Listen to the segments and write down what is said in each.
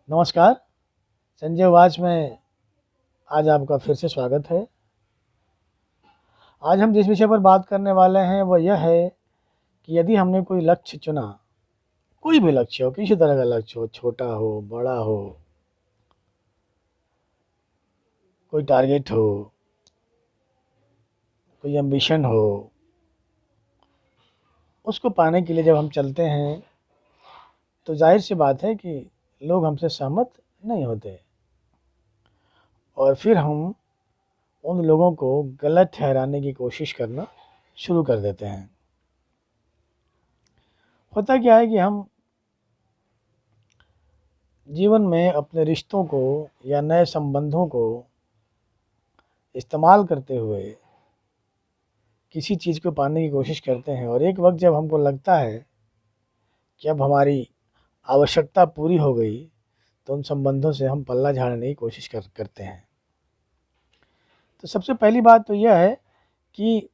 नमस्कार। संजय वाच में आज आपका फिर से स्वागत है। आज हम जिस विषय पर बात करने वाले हैं वह यह है कि यदि हमने कोई लक्ष्य चुना, कोई भी लक्ष्य हो, किसी तरह का लक्ष्य हो, छोटा हो, बड़ा हो, कोई टारगेट हो, कोई एम्बिशन हो, उसको पाने के लिए जब हम चलते हैं तो जाहिर सी बात है कि लोग हमसे सहमत नहीं होते और फिर हम उन लोगों को गलत ठहराने की कोशिश करना शुरू कर देते हैं। होता क्या है कि हम जीवन में अपने रिश्तों को या नए संबंधों को इस्तेमाल करते हुए किसी चीज़ को पाने की कोशिश करते हैं और एक वक्त जब हमको लगता है कि अब हमारी आवश्यकता पूरी हो गई तो उन संबंधों से हम पल्ला झाड़ने की कोशिश करते हैं। तो सबसे पहली बात तो यह है कि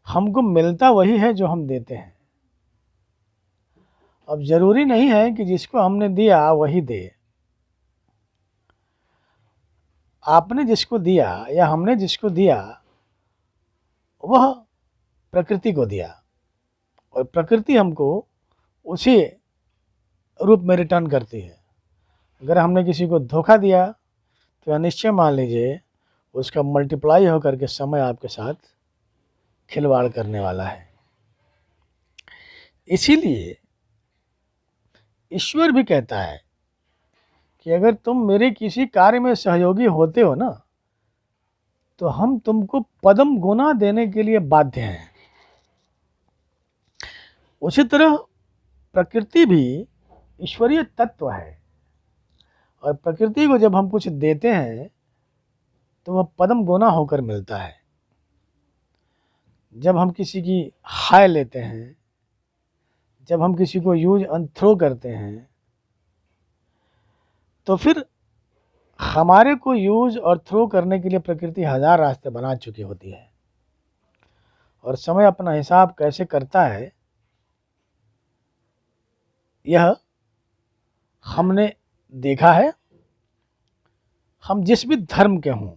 हमको मिलता वही है जो हम देते हैं। अब ज़रूरी नहीं है कि जिसको हमने दिया वही दे। आपने जिसको दिया या हमने जिसको दिया वह प्रकृति को दिया और प्रकृति हमको उसी रूप में रिटर्न करती है। अगर हमने किसी को धोखा दिया तो निश्चय मान लीजिए उसका मल्टीप्लाई होकर के समय आपके साथ खिलवाड़ करने वाला है। इसीलिए ईश्वर भी कहता है कि अगर तुम मेरे किसी कार्य में सहयोगी होते हो ना तो हम तुमको पद्म गुना देने के लिए बाध्य हैं। उसी तरह प्रकृति भी ईश्वरीय तत्व है और प्रकृति को जब हम कुछ देते हैं तो वह पद्म गुना होकर मिलता है। जब हम किसी की हाय लेते हैं, जब हम किसी को यूज एंड थ्रो करते हैं तो फिर हमारे को यूज और थ्रो करने के लिए प्रकृति हजार रास्ते बना चुकी होती है और समय अपना हिसाब कैसे करता है यह हमने देखा है। हम जिस भी धर्म के हों,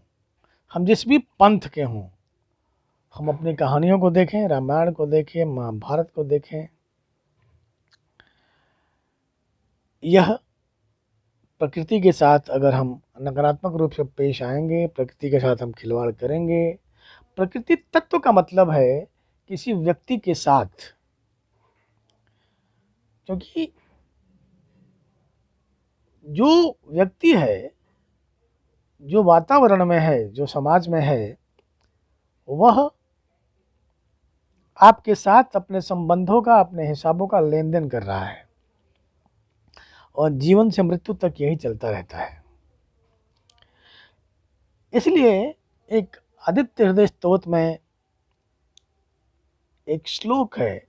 हम जिस भी पंथ के हों, हम अपनी कहानियों को देखें, रामायण को देखें, महाभारत को देखें, यह प्रकृति के साथ अगर हम नकारात्मक रूप से पेश आएंगे, प्रकृति के साथ हम खिलवाड़ करेंगे। प्रकृति तत्व का मतलब है किसी व्यक्ति के साथ, क्योंकि जो व्यक्ति है, जो वातावरण में है, जो समाज में है, वह आपके साथ अपने संबंधों का, अपने हिसाबों का लेन देन कर रहा है और जीवन से मृत्यु तक यही चलता रहता है। इसलिए एक आदित्य हृदय स्तोत्र में एक श्लोक है,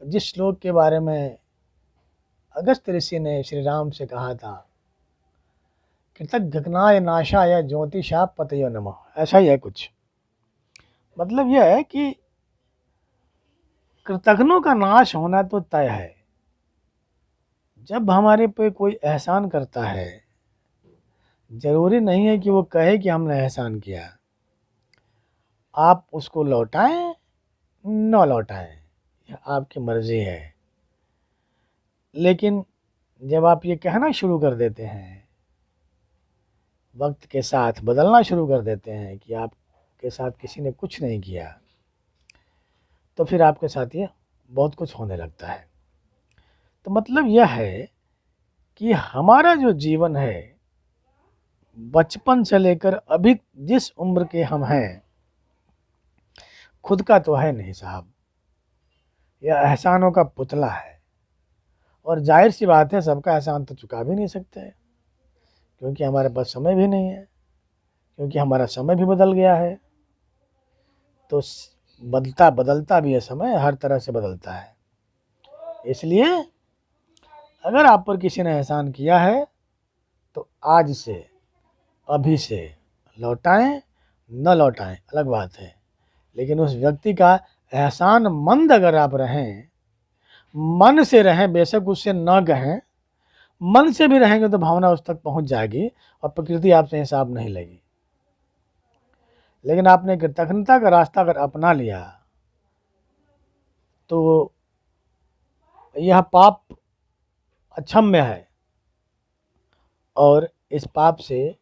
जिस श्लोक के बारे में अगस्त्य ऋषि ने श्री राम से कहा था, कृतघ्नाय नाशाय ज्योतिषा पतयो नमः। ऐसा ही है कुछ। मतलब यह है कि कृतघ्नों का नाश होना तो तय है। जब हमारे पे कोई एहसान करता है, जरूरी नहीं है कि वो कहे कि हमने एहसान किया। आप उसको लौटाएं न लौटाएं, यह आपकी मर्जी है। लेकिन जब आप ये कहना शुरू कर देते हैं, वक्त के साथ बदलना शुरू कर देते हैं कि आपके साथ किसी ने कुछ नहीं किया, तो फिर आपके साथ ये बहुत कुछ होने लगता है। तो मतलब यह है कि हमारा जो जीवन है, बचपन से लेकर अभी जिस उम्र के हम हैं, खुद का तो है नहीं साहब। यह एहसानों का पुतला है और जाहिर सी बात है सबका एहसान तो चुका भी नहीं सकते, क्योंकि हमारे पास समय भी नहीं है, क्योंकि हमारा समय भी बदल गया है। तो बदलता भी है समय, हर तरह से बदलता है। इसलिए अगर आप पर किसी ने एहसान किया है तो आज से, अभी से लौटाएं न लौटाएं अलग बात है, लेकिन उस व्यक्ति का एहसान मंद अगर आप रहें, मन से रहें, बेशक उससे न कहें, मन से भी रहेंगे तो भावना उस तक पहुंच जाएगी और प्रकृति आपसे हिसाब नहीं लेगी। लेकिन आपने कृतज्ञता का रास्ता अगर अपना लिया तो यह पाप अक्षम्य है, और इस पाप से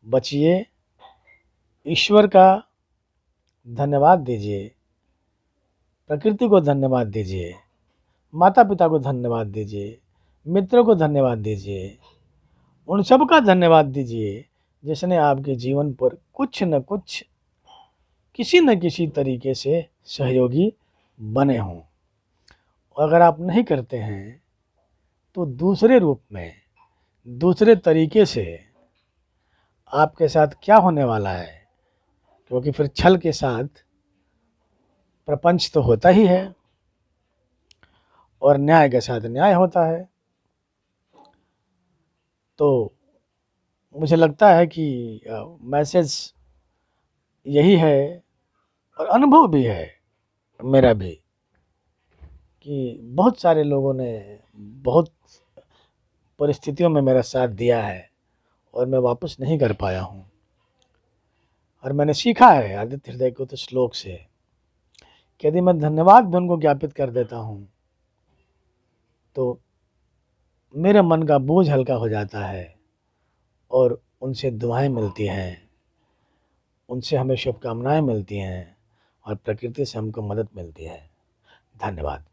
बचिए। ईश्वर का धन्यवाद दीजिए, प्रकृति को धन्यवाद दीजिए, माता पिता को धन्यवाद दीजिए, मित्रों को धन्यवाद दीजिए, उन सब का धन्यवाद दीजिए जिसने आपके जीवन पर कुछ न कुछ, किसी न किसी तरीके से सहयोगी बने हों। और अगर आप नहीं करते हैं तो दूसरे रूप में, दूसरे तरीके से आपके साथ क्या होने वाला है, क्योंकि फिर छल के साथ प्रपंच तो होता ही है और न्याय के साथ न्याय होता है। तो मुझे लगता है कि मैसेज यही है, और अनुभव भी है मेरा भी, कि बहुत सारे लोगों ने बहुत परिस्थितियों में मेरा साथ दिया है और मैं वापस नहीं कर पाया हूँ। और मैंने सीखा है आदित्य हृदय को तो श्लोक से कि यदि मैं धन्यवाद भी उनको ज्ञापित कर देता हूँ तो मेरे मन का बोझ हल्का हो जाता है और उनसे दुआएं मिलती हैं, उनसे हमें शुभकामनाएं मिलती हैं और प्रकृति से हमको मदद मिलती है। धन्यवाद।